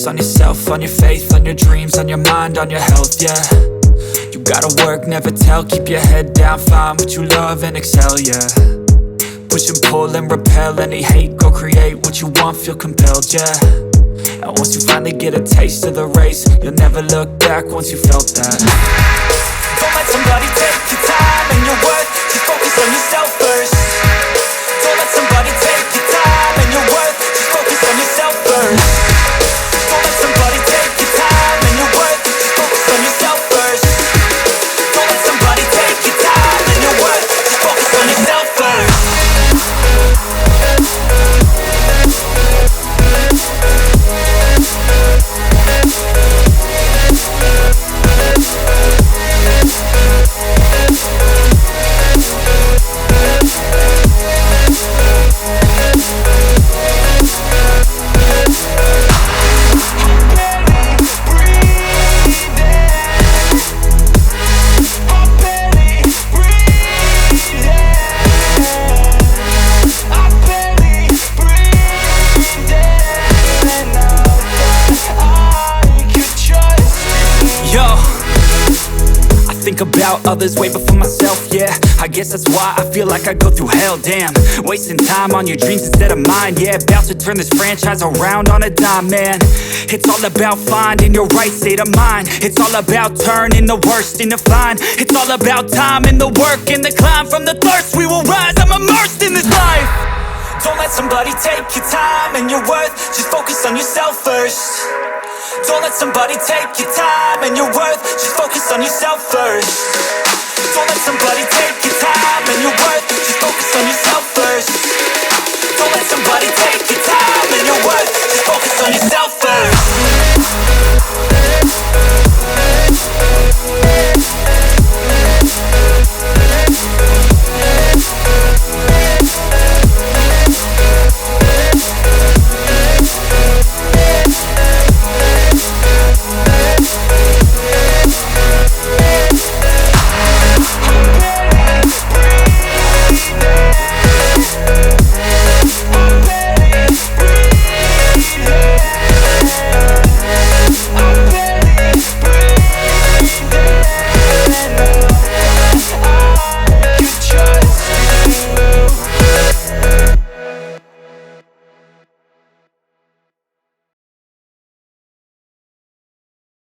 focus on yourself, on your faith, on your dreams, on your mind, on your health, yeah. You gotta work, never tell, keep your head down, find what you love and excel, yeah. Push and pull and repel any hate, go create what you want, feel compelled, yeah. And once you finally get a taste of the race, you'll never look back once you felt that. Don't let somebody take your time and your worth, just focus on yourself first. Don't let somebody take your time and your worth, just focus on yourself first. Don't let somebody take your time and your worth, just focus on yourself first. Don't let somebody take your time and your worth, just focus on yourself first. Think about others way before myself, yeah. I guess that's why I feel like I go through hell, damn. Wasting time on your dreams instead of mine, yeah. About to turn this franchise around on a dime, man. It's all about finding your right state of mind. It's all about turning the worst into fine. It's all about time and the work and the climb. From the thirst we will rise, I'm immersed in this life. Don't let somebody take your time and your worth, just focus on yourself first. Don't let somebody take your time and your worth, just focus on yourself first. Don't let somebody take your time and your worth, just focus on yourself.